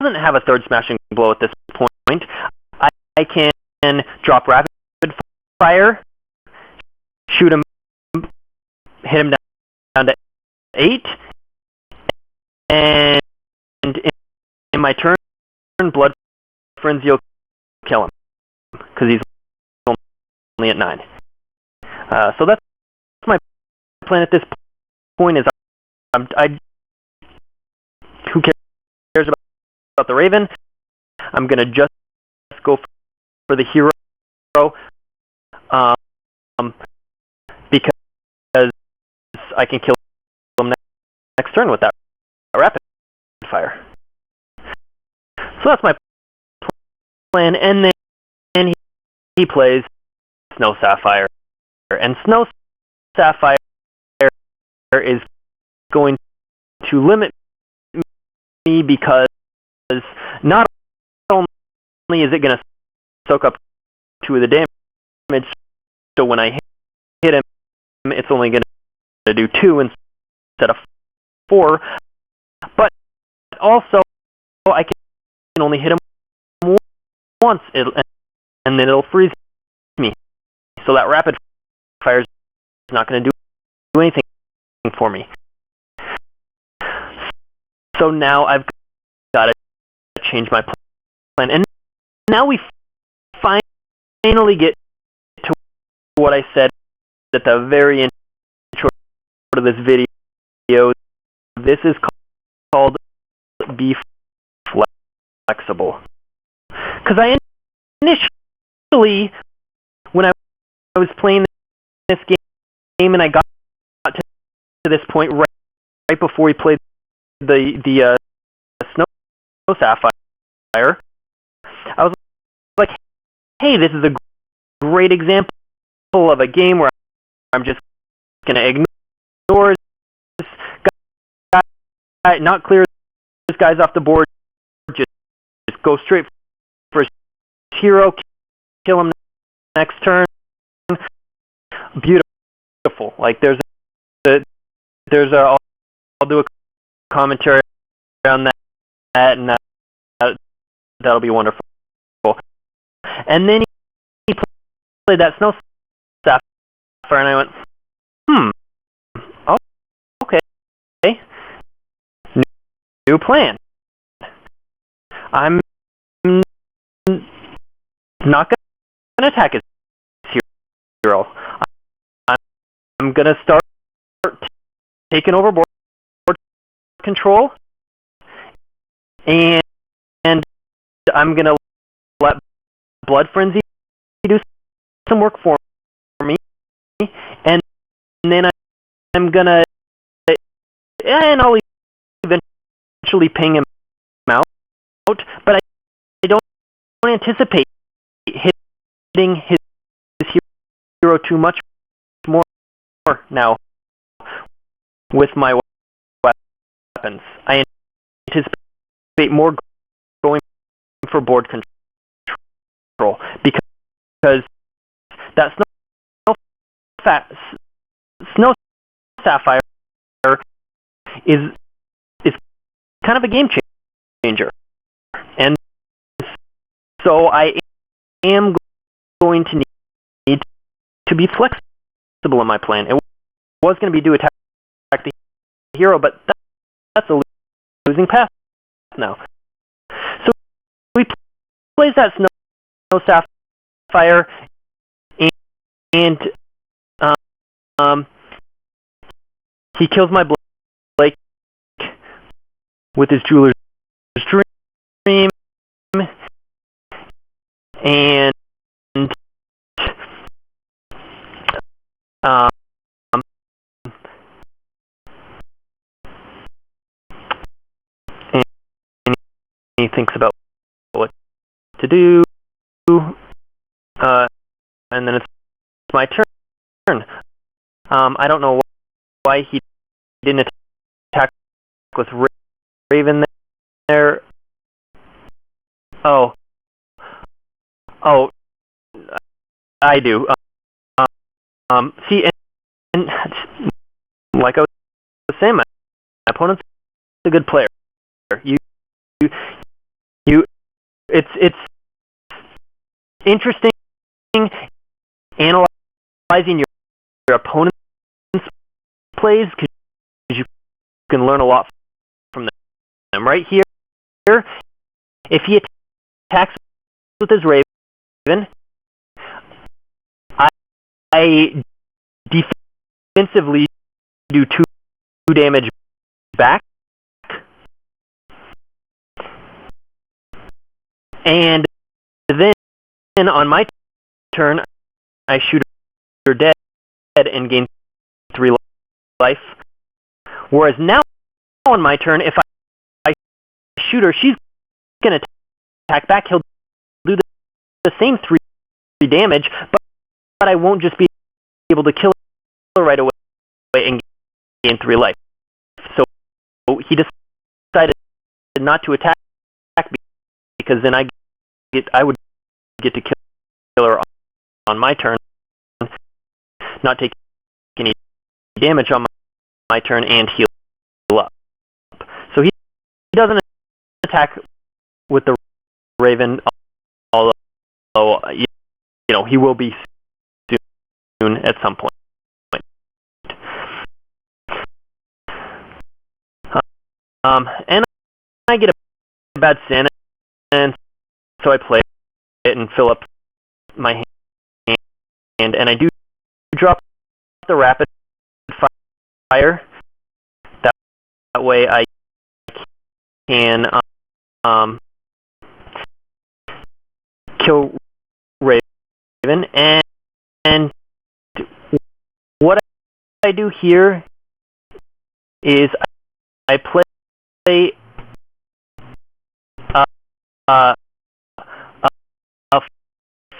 doesn't have a third smashing blow at this point, I can drop rapid fire, shoot him, hit him down to 8, and in my turn, Blood Frenzy will kill him, because he's only at 9. So that's my plan at this point. Is who cares about the Raven? I'm going to just go for the hero, because I can kill him next turn with that rapid fire. So that's my plan, and then he plays Snow Sapphire, and Snow Sapphire is going to limit me because not only is it going to soak up 2 of the damage, so when I hit him, it's only going to do 2 instead of 4, but also I can only hit him once, and then it'll freeze me. So that rapid fire is not going to do anything for me. So now I've got to change my plan. And now we finally get to what I said at the very intro of this video. This is called Be Flexible. Because I initially, when I was playing this game and I got to this point right before we played the Snow Sapphire, I was like, hey, this is a great example of a game where I'm just going to ignore this guy, not clear this guy's off the board, just go straight for his hero, kill him next turn. Beautiful. Like there's I'll do a commentary on that, and that'll be wonderful. And then he played that Snow Sapphire, and I went, oh, okay, new plan. I'm not going to attack his hero. I'm going to start taking over board control, and I'm going to let Blood Frenzy do some work for me, and then I'm going to, and I'll eventually ping him out, but I don't anticipate hitting his hero too much more now with my weapons. I anticipate more going for board control because that Snow Sapphire is kind of a game changer, and so I am going to need to be flexible in my plan. It was going to be to attack the hero, but that's a losing path now. So we plays that Snow Sapphire, and he kills my Blake with his Jeweler's Dream, and he thinks about what to do, and then it's my turn. I don't know why he didn't attack with Raven there. Oh, I do. See, and like I was saying, my opponent's a good player. It's interesting analyzing your opponent's plays because you can learn a lot from them. Right here, if he attacks with his Raven, I defensively do 2 damage back, and then on my turn I shoot her dead and gain 3 life. Whereas now on my turn, if I shoot her, she's going to attack back. He'll do the same 3 damage, but I won't just be able to kill her right away and gain 3 life. So he decided not to attack because then I would get to kill her on my turn, not take any damage on my turn, and heal up. So he doesn't attack with the Raven, although he will be soon at some point. And I get a bad sin, and so I play it and fill up my hand, and I do drop the rapid fire. That way I can kill Raven. And what I do here is I play a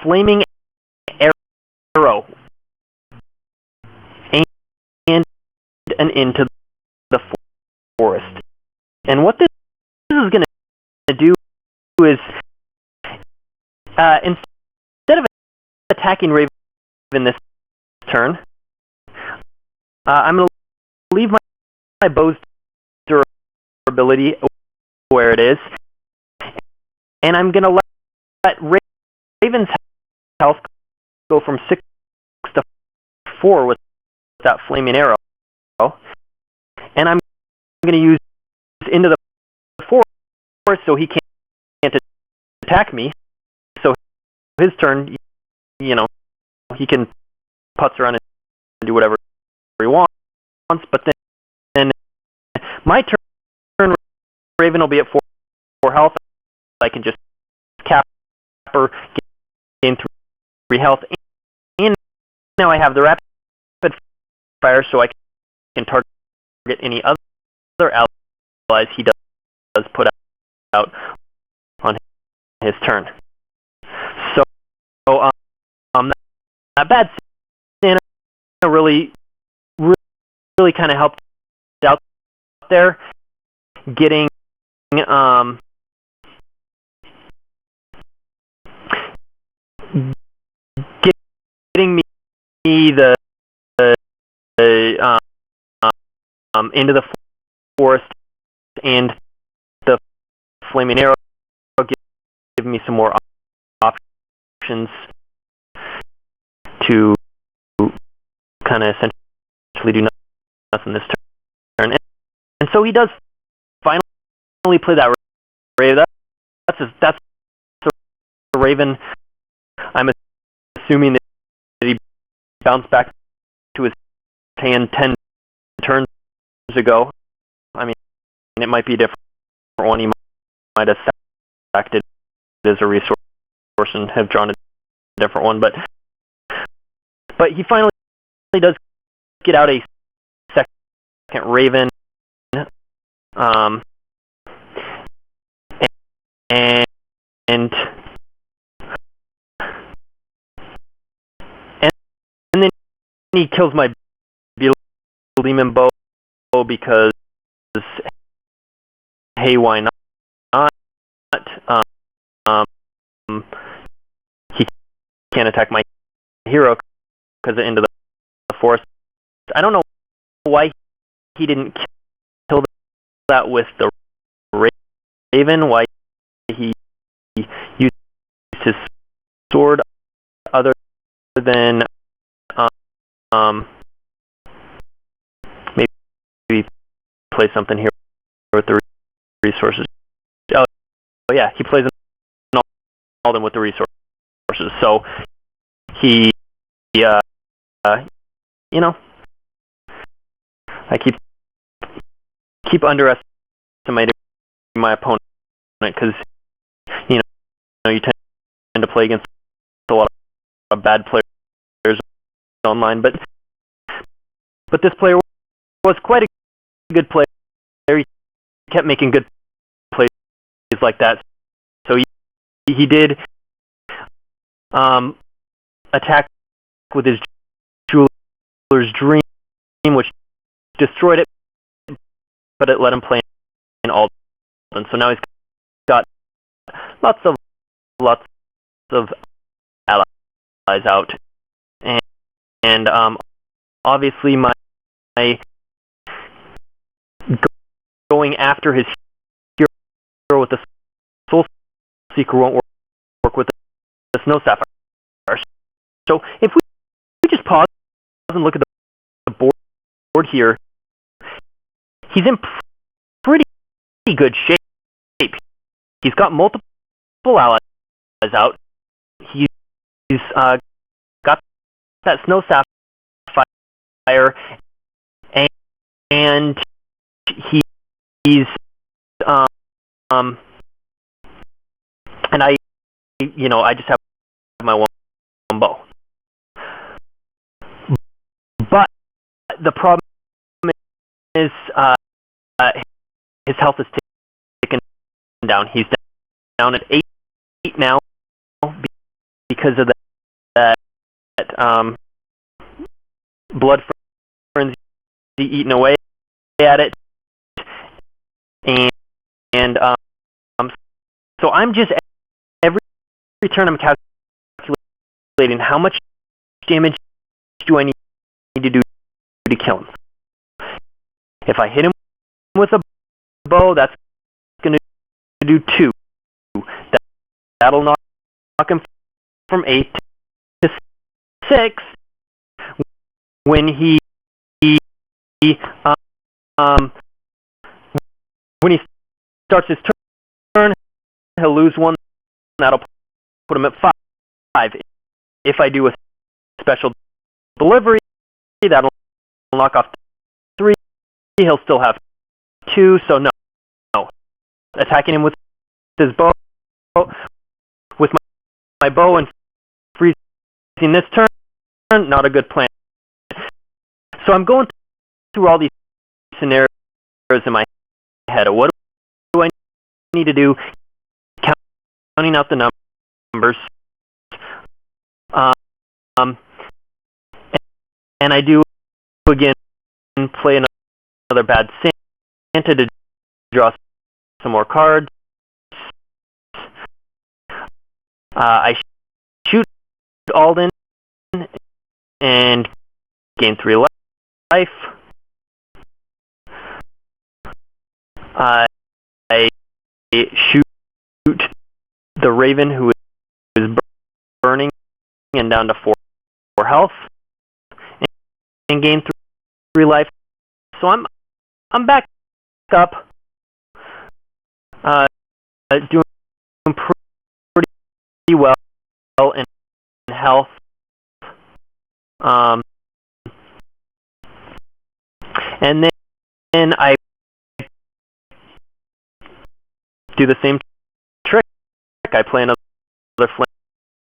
flaming arrow and an into the forest. And what this is going to do is instead of attacking Raven this turn, I'm going to leave my bow's durability where it is, and I'm going to let Raven's health go from 6 to 4 with that flaming arrow, and I'm going to use into the forest so he can't attack me. So his turn, he can putz around and do whatever he wants, but then my turn, Raven will be at 4 health. I can just cap her, gain 3 health, and now I have the rapid fire, so I can target any other allies he does put out on his turn. So that bad Santa really kind of helped out there, getting getting me the into the forest, and the flaming arrow give me some more options to kind of essentially do nothing this turn. And so he does finally play that Raven. That's the Raven. I'm assuming that he bounced back to his hand 10 turns ago. I mean, it might be a different one. He might have sacked it as a resource and have drawn a different one. But he finally does get out a second Raven. And then he kills my demon bow because, hey, why not? He can't attack my hero because into the forest. I don't know why he didn't kill that with the Raven. Why he other than um, maybe play something here with the resources. Oh yeah, he plays an Alden with the resources. So he, you know, I keep underestimating my opponent because you tend to play against a lot of bad players online, but this player was quite a good player. He kept making good plays like that. So he did attack with his Jeweler's Dream, which destroyed it, but it let him play in Alden. So now he's got lots of allies out, and obviously my going after his hero with the Soul Seeker won't work with the Snow Sapphire. So if we just pause and look at the board here, he's in pretty good shape. He's got multiple allies out. He's got that Snow Sapphire, and he's and I just have my one bow. But the problem is his health is taken down. He's down at 8 now because of that blood frenzy eating away at it, and so I'm just every turn I'm calculating how much damage do I need to do to kill him. If I hit him with a bow, that's going to do 2. That'll knock him from 8 to 6. When he starts his turn, he'll lose 1. That'll put him at 5. If I do a special delivery, that'll knock off 3. He'll still have 2. So no. Attacking him with his bow, with my bow and freezing this turn, not a good plan. So I'm going through all these scenarios in my head. What do I need to do? Counting out the numbers. And I do again play another bad Santa to draw some more cards. I shoot Alden and gain 3 life. I shoot the Raven, who is burning and down to 4 health, and gain 3 life. So I'm back up, doing pretty well in health. And then I do the same trick. I play another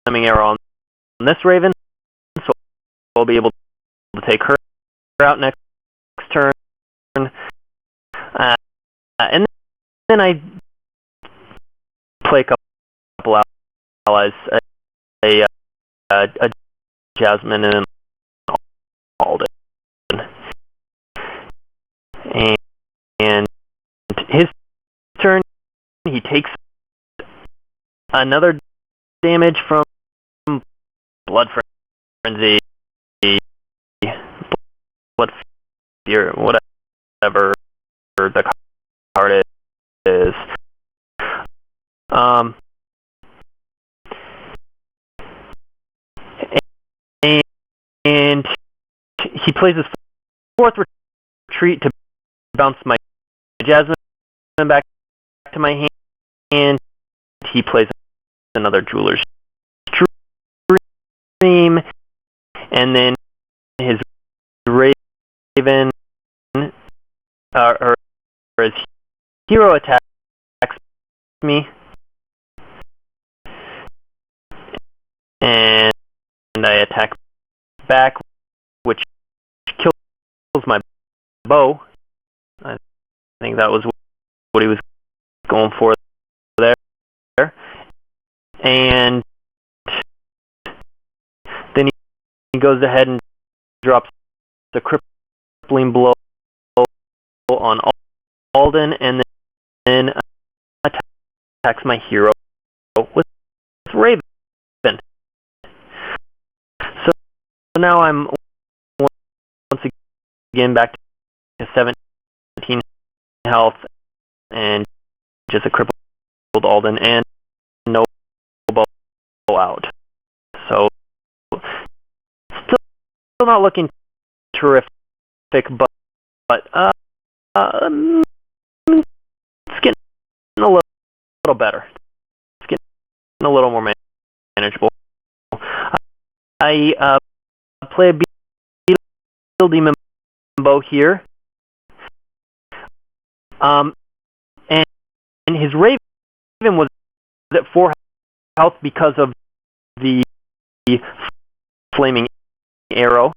flaming arrow on this Raven, so I'll be able to take her out next turn. And then I play a couple allies, a Jasmine and an Alden. And his turn, he takes another damage from Blood Frenzy, Blood Fear, whatever the card is. he plays his fourth retreat to bounce my Jasmine back to my hand. He plays another Jeweler's Dream, and then his Raven, or his hero attacks me, and I attack back, which kills my bow. I think that was what he was going for there. And then he goes ahead and drops the crippling blow on Alden, and then attacks my hero with Raven. So now I'm once again back to 17 health and just a crippled Alden and no bow out. So still not looking terrific, but it's getting a little better. It's getting a little more manageable. I play a Beetle Demon bow here, and his Raven was at 4 health because of the flaming arrow.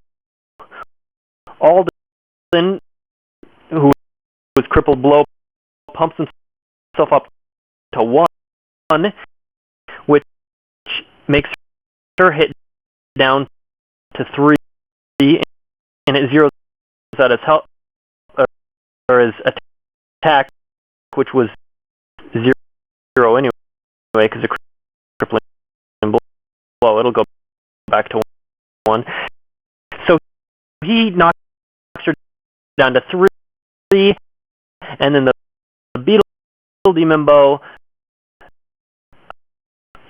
Alden, who was crippled below, pumps himself up to 1, which makes her hit down to 3, and it zeroes out his health, or his attack, which was 0 anyway, because the crippling blow, it'll go back to 1. So he knocks her down to 3, and then the Beetle Demon bow,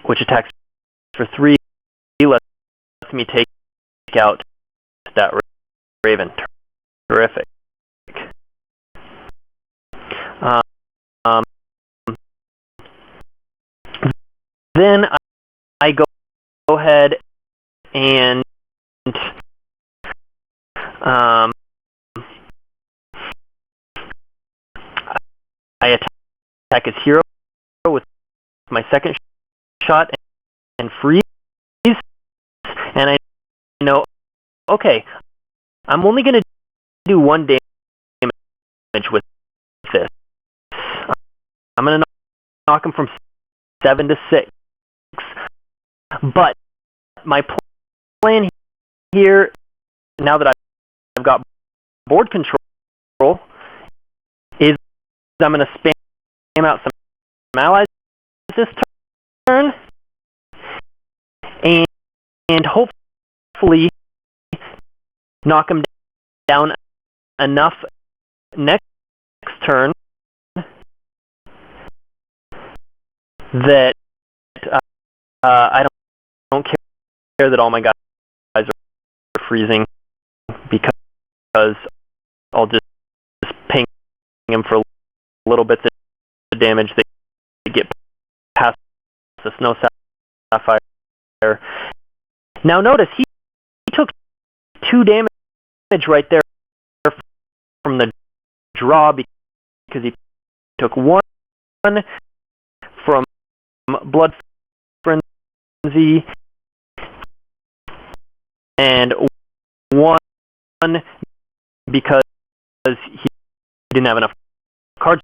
which attacks for 3, lets me take out that Raven. Terrific. Then I go ahead and I attack his hero with my second shot and freeze, and I know, okay, I'm only going to do 1 damage with this. I'm going to knock him from 7 to 6. But my plan here, now that I've got board control, is I'm going to spam out some allies this turn, and hopefully knock them down enough next turn that I don't care that all my guys are freezing, because I'll just ping them for little bits of damage. They get past the Snow Sapphire. Now notice he took 2 damage right there from the draw, because he took 1 from Blood Frenzy and 1 because he didn't have enough cards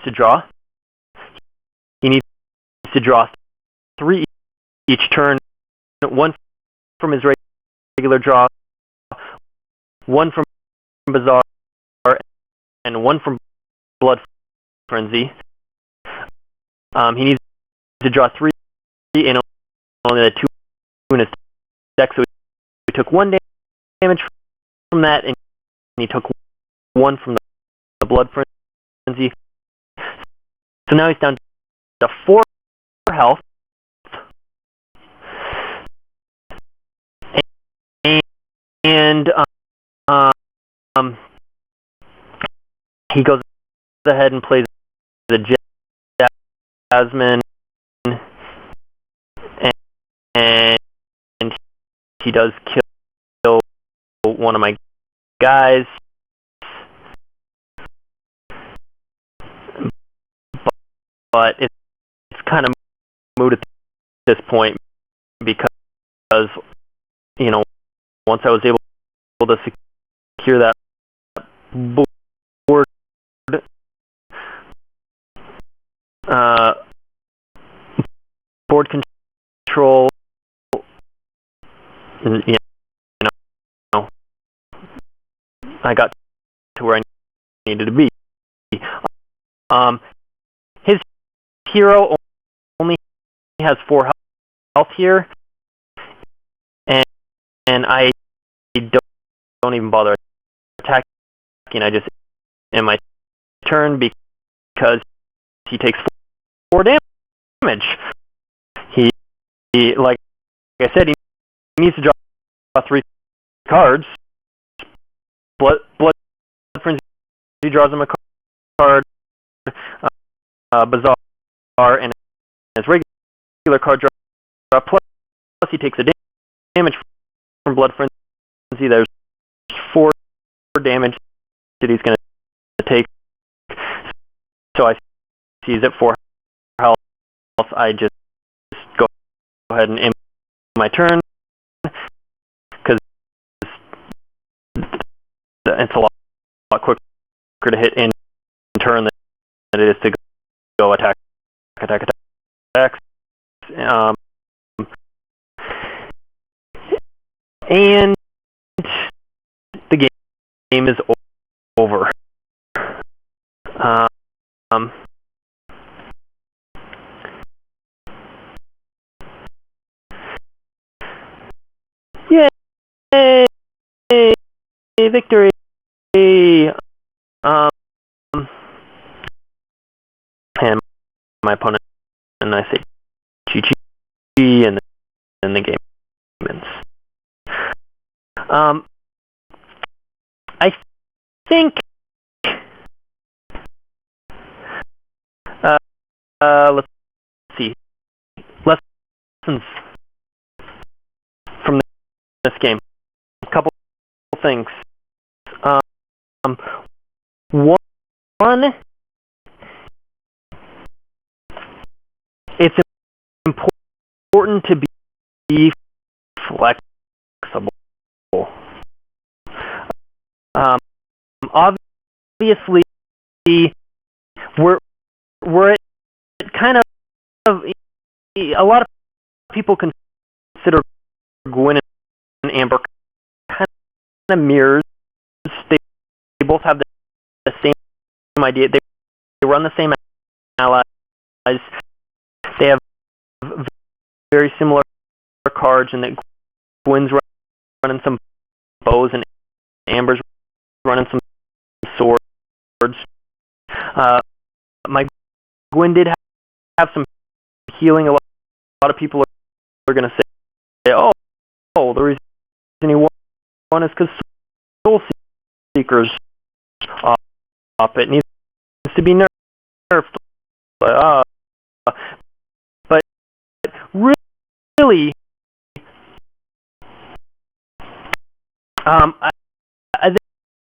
to draw. He needs to draw 3 each turn, 1 from his regular draw, 1 from Bazaar, and 1 from Blood Frenzy. He needs to draw 3 and only the 2 in his deck, so he took 1 damage from that, and he took 1 from the Blood Frenzy. So now he's down to 4 health. And um, he goes ahead and plays the Jasmine, and he does kill one of my guys, but it's kind of moot at this point because, you know, once I was able to secure that board, board control, you know, I got to where I needed to be. His hero only has 4 health here, and I don't even bother attacking. I just end my turn because he takes 4 damage. He like I said, he needs to draw 3 cards. Blood Frenzy draws him a card. Bazaar and his regular card draw. Plus he takes a damage from Blood Frenzy. There's 4 damage that he's going to take. So I see he's at 4 health. I just go ahead and end my turn because it's a lot quicker to hit in turn than it is to go attack. And the game is over. Yay! Victory! And my opponent, and I say GG, and then the game ends. I think let's see, lessons from this game. A couple things. One, it's important to be flexible. Obviously, we're at kind of a lot of people consider Gwyn and Amber kind of mirrors. They both have the same idea. They run the same allies. They have very similar cards, and that Gwyn's running some bows and Amber's running some swords. My Gwyn did have some healing. A lot of people are going to say, oh, the reason he won is because Soul Seeker's up. It needs to be nerfed. But really,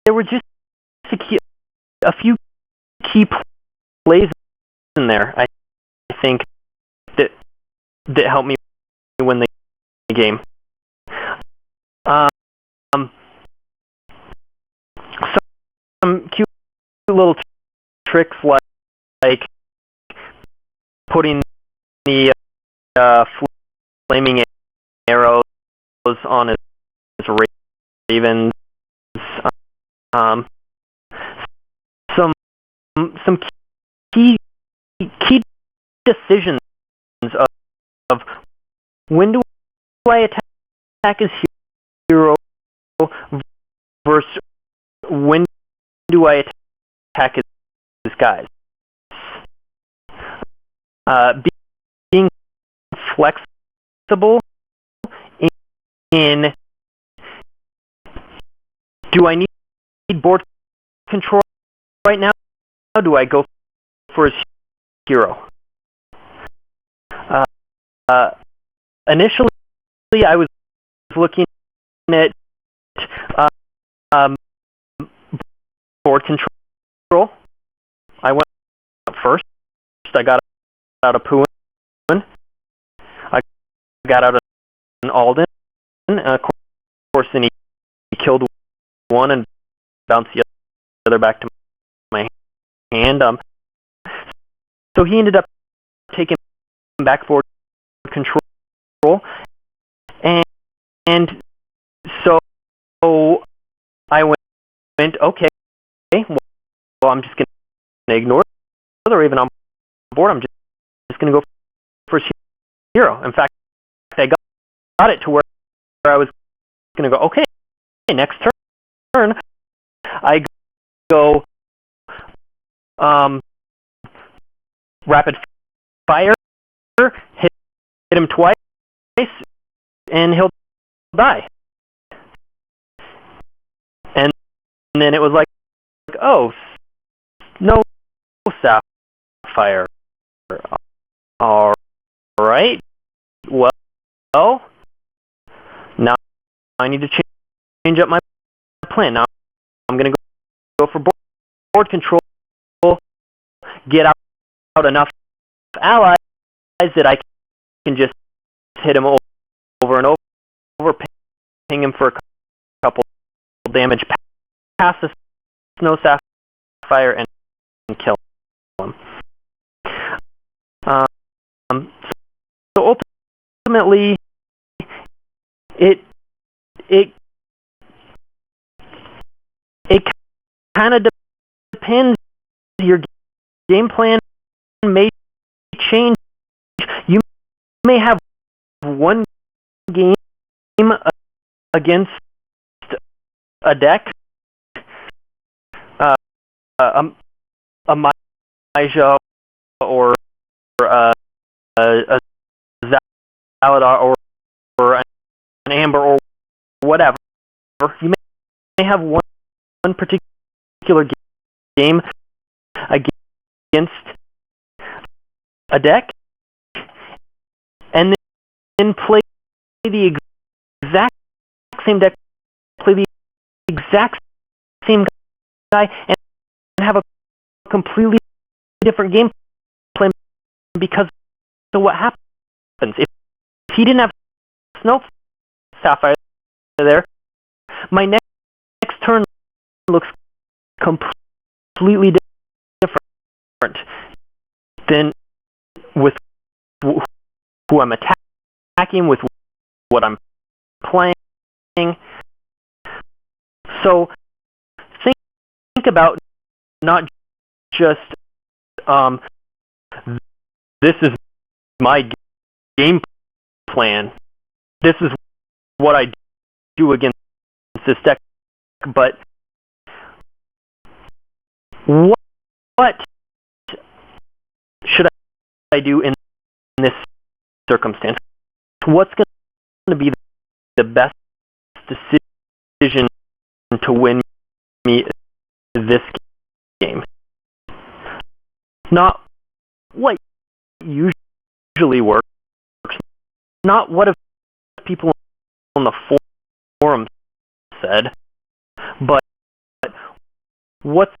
there were just a few key plays in there, I think, that helped me win the game. Some cute little tricks like putting the flaming arrows on his ravens. Some key decisions of when do I attack his hero versus when do I attack his guys. Being flexible in Do I need board control right now? Or do I go for his hero? Initially, I was looking at um, board control. I went up first. I got out of Poohin. I got out of Alden. Of course, then he killed one and bounced the other back to my hand. So he ended up taking back board control, and so I went, okay, well, I'm just going to ignore the Raven on board. I'm just going to go for hero. In fact, I got it to where I was going to go, okay, next turn, I go rapid fire, hit him twice, and he'll die. And then it was like, oh, no sapphire. All right. Well, now I need to change up my plan. Now I'm going to go for board control, get out enough allies that I can just hit him over and over, ping him for a couple damage, pass the snow sapphire, and kill him. So ultimately, it kind of depends. Your game plan may change. You may have one game against a deck, a Maija or a Zaladar or an Amber or whatever. You may have one particular game against a deck, and then play the exact same deck, play the exact same guy, and have a completely different game plan because of what happens. If he didn't have Snow Sapphire there, my next turn looks completely different than with who I'm attacking, with what I'm playing. So think about not just this is my game plan, this is what I do against this deck, but what should I do in this circumstance? What's going to be the best decision to win me this game? Not what usually works, not what if people on the forum said, but what's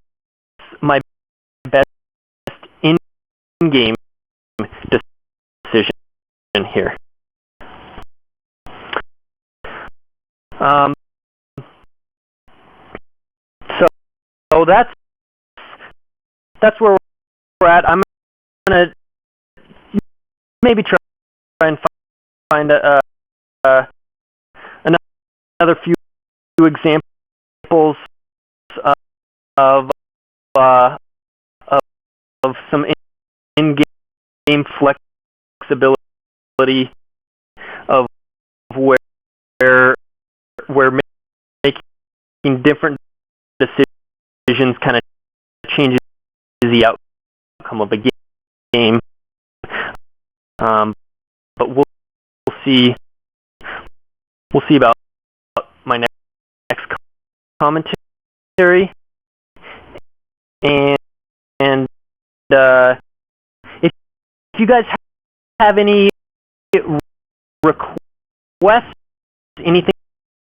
my best in-game decision here. So that's where we're at. I'm gonna maybe try and find another few examples of some in-game flexibility of where making different decisions kind of changes the outcome of a game. But we'll see about my next commentary, and if you guys have any requests, anything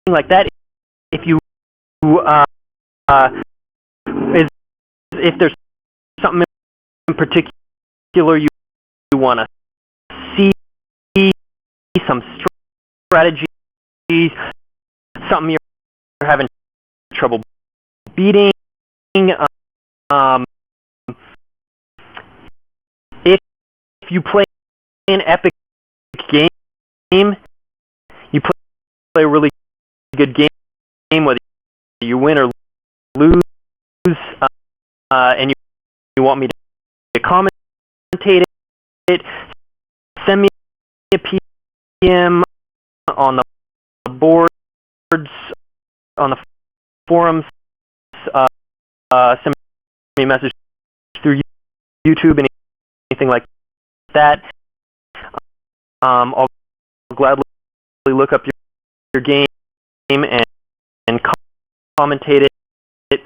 like that, if you if there's something in particular you want to see, some strategies, something you're having trouble beating, if you play an epic game, you play a really good game, whether you win or lose, and you want me to commentate it, send me a PM on the boards, on the forums, send me a message through YouTube, anything like that. I'll gladly look up your game and commentate it.